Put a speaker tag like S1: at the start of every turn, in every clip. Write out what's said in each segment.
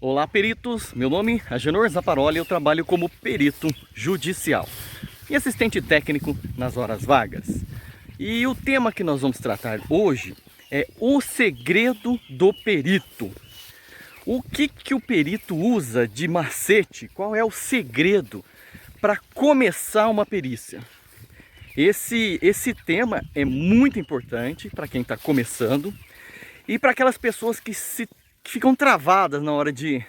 S1: Olá, peritos! Meu nome é Agenor Zaparoli e eu trabalho como perito judicial e assistente técnico nas horas vagas. E o tema que nós vamos tratar hoje é o segredo do perito. O que o perito usa de macete? Qual é o segredo para começar uma perícia? Esse tema é muito importante para quem está começando e para aquelas pessoas que ficam travadas na hora de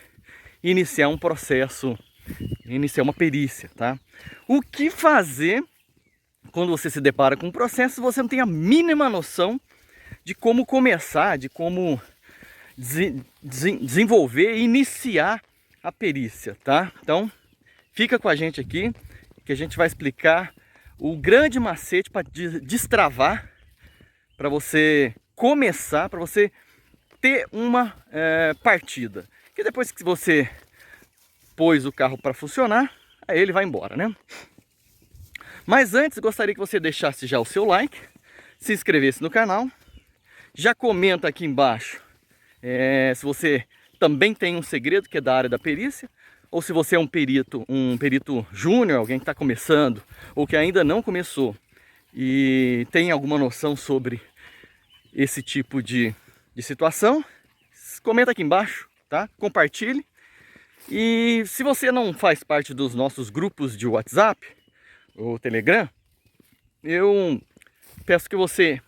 S1: iniciar um processo, iniciar uma perícia, tá? O que fazer quando você se depara com um processo e você não tem a mínima noção de como começar, de como desenvolver e iniciar a perícia, tá? Então, fica com a gente aqui que a gente vai explicar o grande macete para destravar, para você começar, para você ter uma partida. Que depois que você pôs o carro para funcionar, aí ele vai embora, né? Mas antes, gostaria que você deixasse já o seu like, se inscrevesse no canal, já comenta aqui embaixo se você também tem um segredo que é da área da perícia, ou se você é um perito júnior, alguém que está começando, ou que ainda não começou e tem alguma noção sobre esse tipo de situação. Comenta aqui embaixo, tá? Compartilhe. E se você não faz parte dos nossos grupos de WhatsApp ou Telegram, eu peço que você,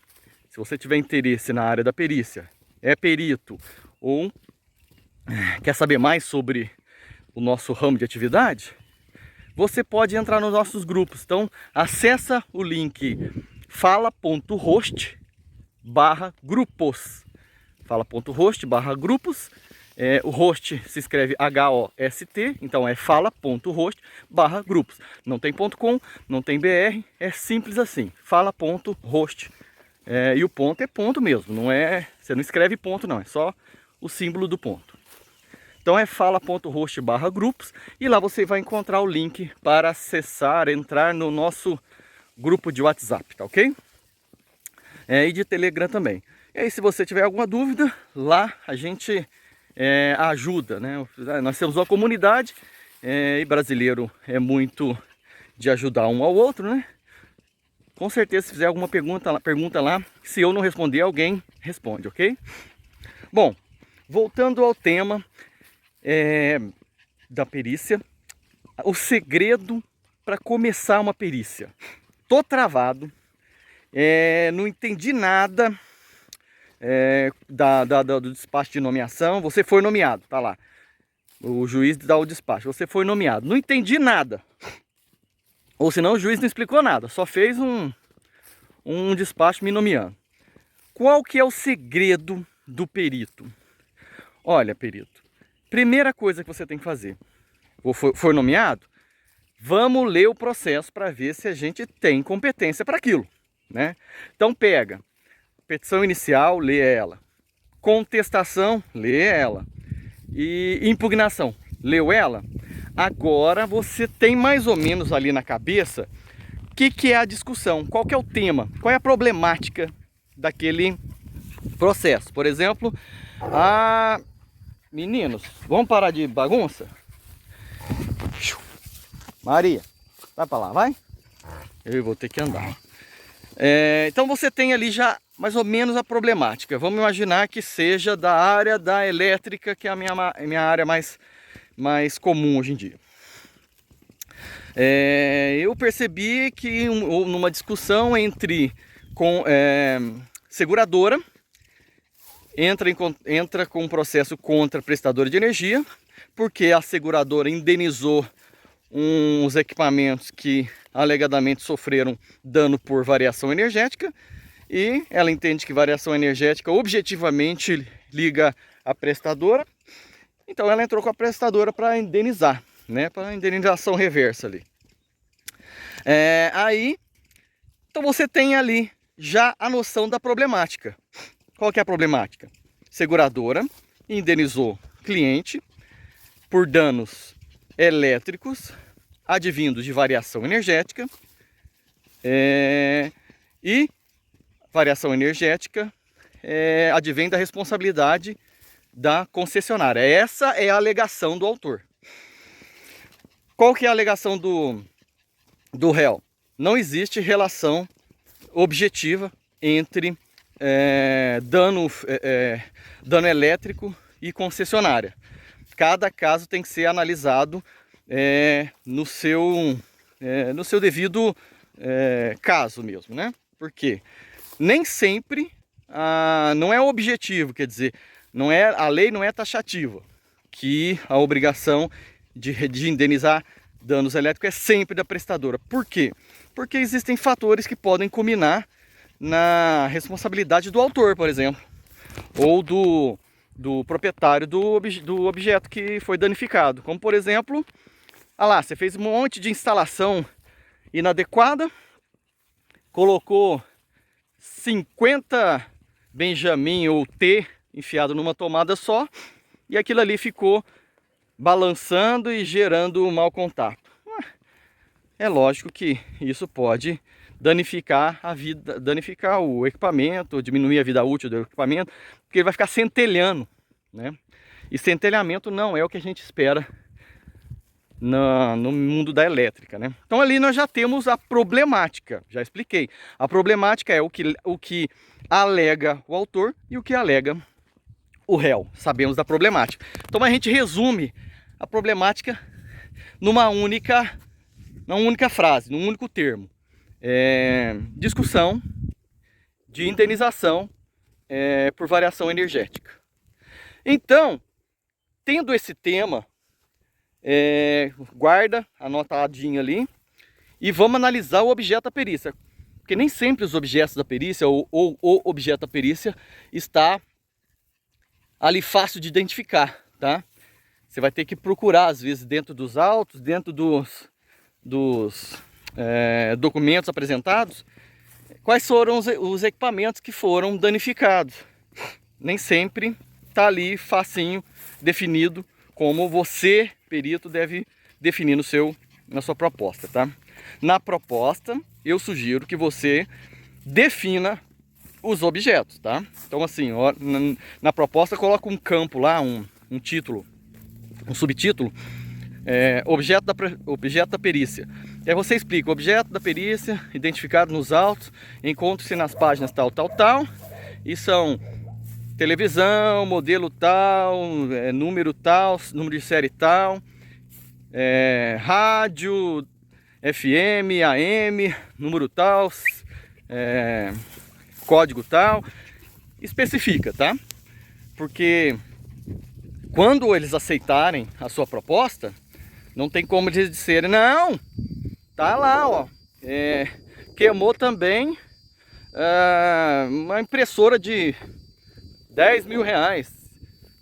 S1: se você tiver interesse na área da perícia, é perito ou quer saber mais sobre o nosso ramo de atividade, você pode entrar nos nossos grupos. Então acessa o link fala.host/grupos. Fala.host/grupos. O host se escreve H-O-S-T, então é fala.host/grupos. Não tem .com, não tem BR, é simples assim, fala.host. E o ponto é ponto mesmo, não é, você não escreve ponto não, é só o símbolo do ponto. Então é fala.host/grupos e lá você vai encontrar o link para acessar, entrar no nosso grupo de WhatsApp, tá ok? E de Telegram também. E aí, se você tiver alguma dúvida, lá a gente ajuda, né? Nós temos uma comunidade e brasileiro é muito de ajudar um ao outro, né? Com certeza, se fizer alguma pergunta lá, se eu não responder, alguém responde, ok? Bom, voltando ao tema da perícia, o segredo para começar uma perícia. Tô travado, não entendi nada do despacho de nomeação. Você foi nomeado, tá lá. O juiz dá o despacho, você foi nomeado. Não entendi nada. Ou senão o juiz não explicou nada, só fez um despacho me nomeando. Qual que é o segredo do perito? Olha, perito, primeira coisa que você tem que fazer, foi nomeado? Vamos ler o processo para ver se a gente tem competência para aquilo, né? Então pega, petição inicial, lê ela. Contestação, lê ela. E impugnação, leu ela? Agora você tem mais ou menos ali na cabeça o que é a discussão, qual que é o tema, qual é a problemática daquele processo. Por exemplo, meninos, vamos parar de bagunça? Maria, vai para lá, vai? Eu vou ter que andar. Então você tem ali já mais ou menos a problemática. Vamos imaginar que seja da área da elétrica, que é a minha área mais comum hoje em dia. Eu percebi que numa discussão com seguradora, entra com um processo contra a prestadora de energia, porque a seguradora indenizou uns equipamentos que alegadamente sofreram dano por variação energética, e ela entende que variação energética objetivamente liga a prestadora. Então ela entrou com a prestadora para indenizar, né, para indenização reversa ali. Então você tem ali já a noção da problemática. Qual que é a problemática? Seguradora indenizou cliente por danos elétricos advindos de variação energética, e variação energética advém da responsabilidade da concessionária. Essa é a alegação do autor. Qual que é a alegação do réu? Não existe relação objetiva entre dano elétrico e concessionária. Cada caso tem que ser analisado no seu devido caso mesmo, né? Porque nem sempre não é objetivo, quer dizer, a lei não é taxativa, que a obrigação de indenizar danos elétricos é sempre da prestadora. Por quê? Porque existem fatores que podem culminar na responsabilidade do autor, por exemplo, ou do proprietário do objeto que foi danificado. Como, por exemplo, você fez um monte de instalação inadequada, colocou 50 Benjamin ou T enfiado numa tomada só, e aquilo ali ficou balançando e gerando mau contato. É lógico que isso pode danificar o equipamento, diminuir a vida útil do equipamento, porque ele vai ficar centelhando, né? E centelhamento não é o que a gente espera no mundo da elétrica, né? Então ali nós já temos a problemática, já expliquei. A problemática é o que alega o autor e o que alega o réu. Sabemos da problemática. Então a gente resume a problemática numa única frase, num único termo. Discussão de indenização por variação energética. Então, tendo esse tema, guarda anotadinho ali e vamos analisar o objeto da perícia. Porque nem sempre os objetos da perícia ou o objeto da perícia está ali fácil de identificar, tá? Você vai ter que procurar, às vezes, dentro dos autos, dentro dos documentos apresentados, quais foram os equipamentos que foram danificados. Nem sempre está ali facinho definido como você, perito, deve definir na sua proposta, tá? Na proposta, eu sugiro que você defina os objetos, tá? Então, assim, ó, na proposta, coloca um campo lá, um título, um subtítulo, objeto da perícia. E aí você explica: o objeto da perícia, identificado nos autos, encontra-se nas páginas tal, tal, tal, e são televisão, modelo tal, número tal, número de série tal, rádio, FM, AM, número tal, código tal, especifica, tá? Porque quando eles aceitarem a sua proposta, não tem como eles disserem: não, tá lá, ó, queimou também uma impressora de 10 mil reais.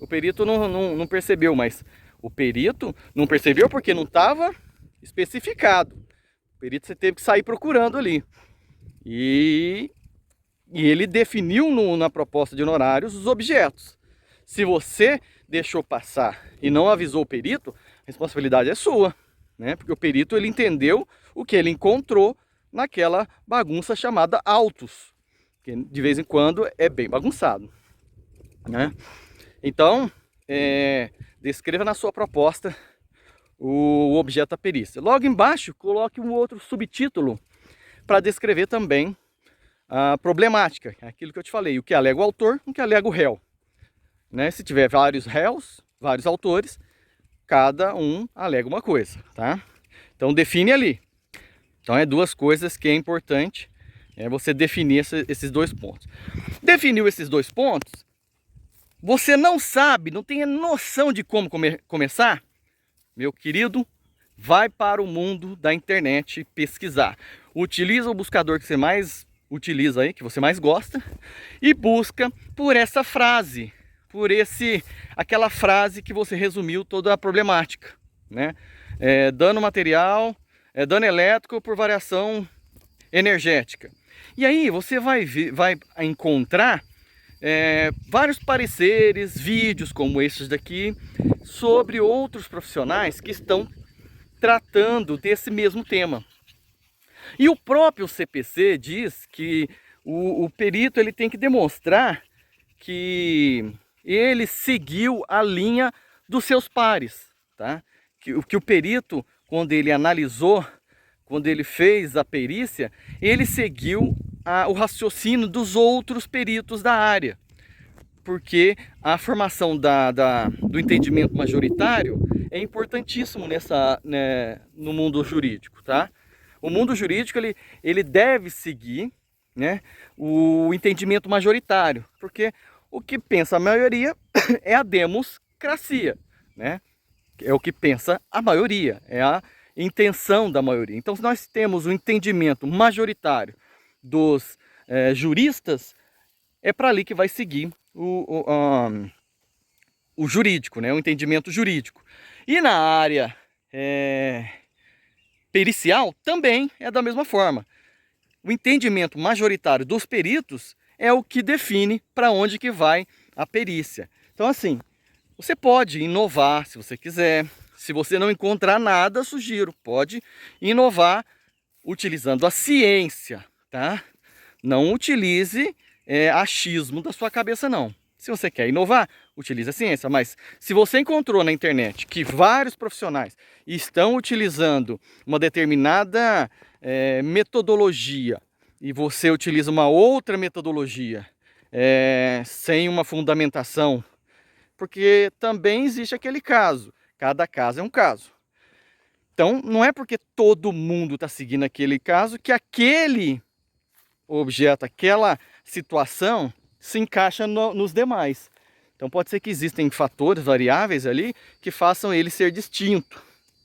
S1: O perito não percebeu, mas o perito não percebeu porque não estava especificado. O perito você teve que sair procurando ali. E ele definiu na proposta de honorários os objetos. Se você deixou passar e não avisou o perito, a responsabilidade é sua, né? Porque o perito, ele entendeu o que ele encontrou naquela bagunça chamada autos, que de vez em quando é bem bagunçado, né? Então, descreva na sua proposta o objeto da perícia. Logo embaixo, coloque um outro subtítulo para descrever também a problemática, aquilo que eu te falei: o que alega o autor, o que alega o réu, né? Se tiver vários réus, vários autores, cada um alega uma coisa, tá? Então define ali. Então duas coisas que é importante você definir esses dois pontos. Definiu esses dois pontos, você não sabe, não tem noção de como começar? Meu querido, vai para o mundo da internet pesquisar. Utiliza o buscador que você mais utiliza aí, que você mais gosta, e busca por essa frase, aquela frase que você resumiu toda a problemática, né? Dano material, dano elétrico por variação energética. E aí você vai encontrar vários pareceres, vídeos como esses daqui, sobre outros profissionais que estão tratando desse mesmo tema. E o próprio CPC diz que o perito, ele tem que demonstrar que ele seguiu a linha dos seus pares, tá? Que o perito, quando ele analisou, quando ele fez a perícia, ele seguiu o raciocínio dos outros peritos da área. Porque a formação do entendimento majoritário é importantíssimo no mundo jurídico, tá? O mundo jurídico ele deve seguir, né, o entendimento majoritário, porque o que pensa a maioria é a democracia, né? É o que pensa a maioria, é a intenção da maioria. Então, se nós temos o entendimento majoritário dos juristas, é para ali que vai seguir o jurídico, né? O entendimento jurídico. E na área pericial também é da mesma forma. O entendimento majoritário dos peritos é o que define para onde que vai a perícia. Então, assim, você pode inovar se você quiser. Se você não encontrar nada, sugiro, pode inovar utilizando a ciência, tá? Não utilize achismo da sua cabeça, não. Se você quer inovar, utilize a ciência. Mas se você encontrou na internet que vários profissionais estão utilizando uma determinada metodologia e você utiliza uma outra metodologia sem uma fundamentação, porque também existe aquele caso. Cada caso é um caso. Então, não é porque todo mundo está seguindo aquele caso que aquele objeto, aquela situação se encaixa nos demais. Então, pode ser que existem fatores, variáveis ali, que façam ele ser distinto,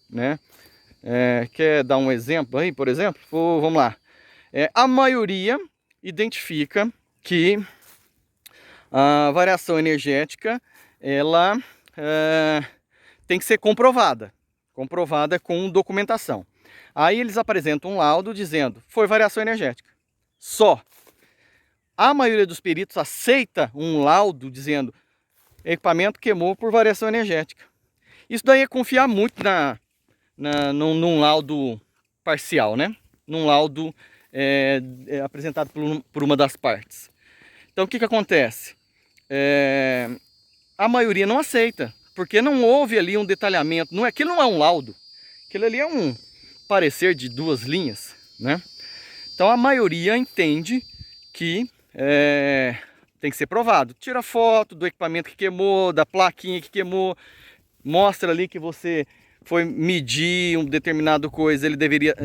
S1: né? Quer dar um exemplo aí, por exemplo? Vamos lá. A maioria identifica que a variação energética, ela tem que ser comprovada com documentação. Aí eles apresentam um laudo dizendo, foi variação energética. Só. A maioria dos peritos aceita um laudo dizendo, equipamento queimou por variação energética. Isso daí é confiar muito num laudo parcial, né? Num laudo apresentado por uma das partes. Então o que acontece? A maioria não aceita, porque não houve ali um detalhamento. Aquilo não é um laudo, aquilo ali é um parecer de 2 linhas, né? Então a maioria entende que tem que ser provado. Tira foto do equipamento que queimou, da plaquinha que queimou, mostra ali que você foi medir um determinado coisa,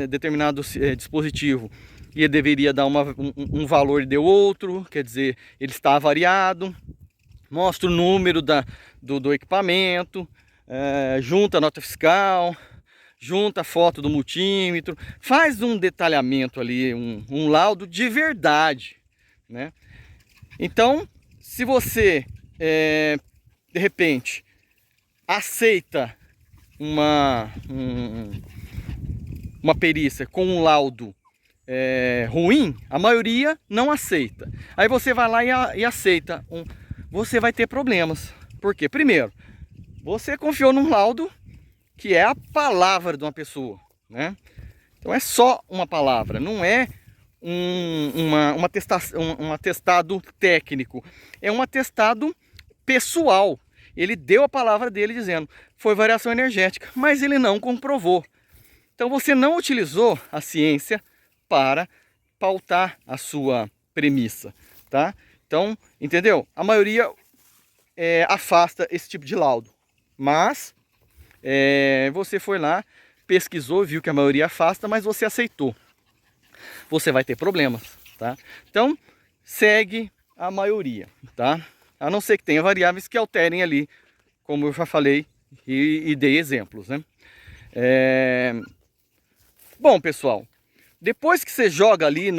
S1: determinado dispositivo, e ele deveria dar um valor e deu outro, quer dizer, ele está variado. Mostra o número do equipamento, junta a nota fiscal, junta a foto do multímetro, faz um detalhamento ali, um laudo de verdade, né? Então, se você, de repente, aceita uma perícia com um laudo ruim, a maioria não aceita. Aí você vai lá e aceita você vai ter problemas. Por quê? Primeiro, você confiou num laudo que é a palavra de uma pessoa, né? Então é só uma palavra, não é um atestado técnico, é um atestado pessoal. Ele deu a palavra dele dizendo, foi variação energética, mas ele não comprovou. Então você não utilizou a ciência para pautar a sua premissa, tá? Então, entendeu? A maioria afasta esse tipo de laudo. Mas você foi lá, pesquisou, viu que a maioria afasta, mas você aceitou. Você vai ter problemas, tá? Então, segue a maioria, tá? A não ser que tenha variáveis que alterem ali, como eu já falei e dei exemplos, né? Bom, pessoal, depois que você joga ali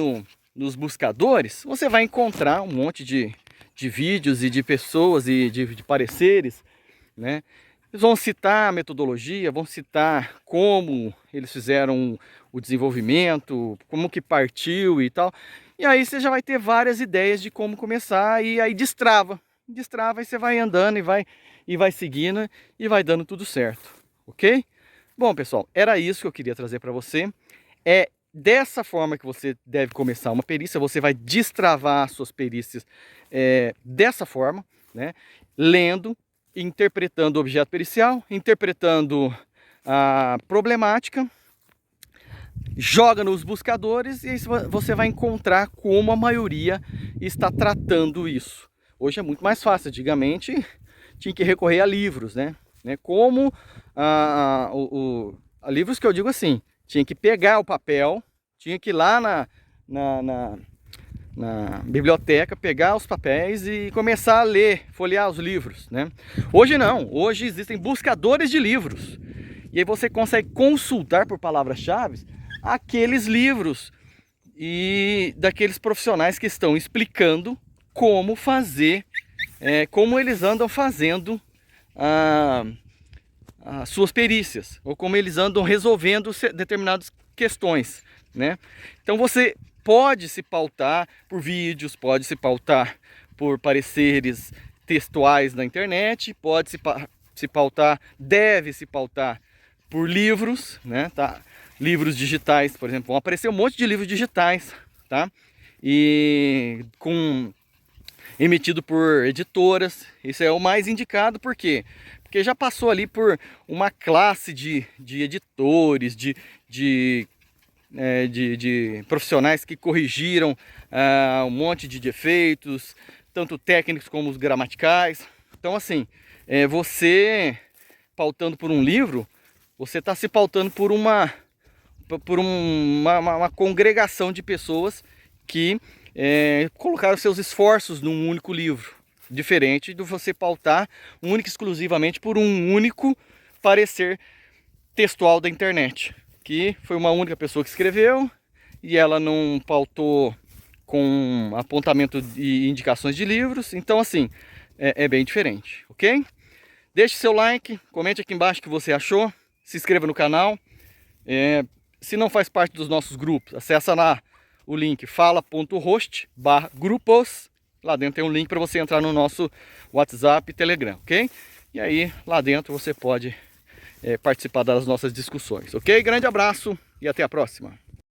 S1: nos buscadores, você vai encontrar um monte de vídeos e de pessoas e de pareceres, né? Eles vão citar a metodologia, vão citar como eles fizeram o desenvolvimento, como que partiu e tal. E aí você já vai ter várias ideias de como começar e aí destrava. Destrava e você vai andando e vai seguindo e vai dando tudo certo, ok? Bom, pessoal, era isso que eu queria trazer para você. É dessa forma que você deve começar uma perícia, você vai destravar suas perícias dessa forma, né? Lendo, interpretando o objeto pericial, interpretando a problemática, joga nos buscadores e aí você vai encontrar como a maioria está tratando isso. Hoje é muito mais fácil, antigamente tinha que recorrer a livros, né? Como a livros que eu digo assim, tinha que pegar o papel, tinha que ir lá na biblioteca, pegar os papéis e começar a ler, folhear os livros, né? Hoje não, hoje existem buscadores de livros. E aí você consegue consultar por palavras-chave aqueles livros e daqueles profissionais que estão explicando como fazer, como eles andam fazendo as suas perícias, ou como eles andam resolvendo determinadas questões, né? Então você pode se pautar por vídeos, pode se pautar por pareceres textuais na internet, pode se pautar, deve se pautar por livros, né? Tá? Livros digitais, por exemplo, vão aparecer um monte de livros digitais, tá? E emitido por editoras. Isso é o mais indicado, por quê? Porque já passou ali por uma classe de editores, de profissionais que corrigiram um monte de defeitos, tanto técnicos como os gramaticais. Então, assim, você pautando por um livro, você está se pautando por uma congregação de pessoas que colocaram seus esforços num único livro, diferente de você pautar única e exclusivamente por um único parecer textual da internet, que foi uma única pessoa que escreveu e ela não pautou com apontamento e indicações de livros. Então, assim, é bem diferente, ok? Deixe seu like, comente aqui embaixo o que você achou, se inscreva no canal. Se não faz parte dos nossos grupos, acessa lá o link fala.host/grupos. Lá dentro tem um link para você entrar no nosso WhatsApp e Telegram, ok? E aí, lá dentro você pode participar das nossas discussões, ok? Grande abraço e até a próxima!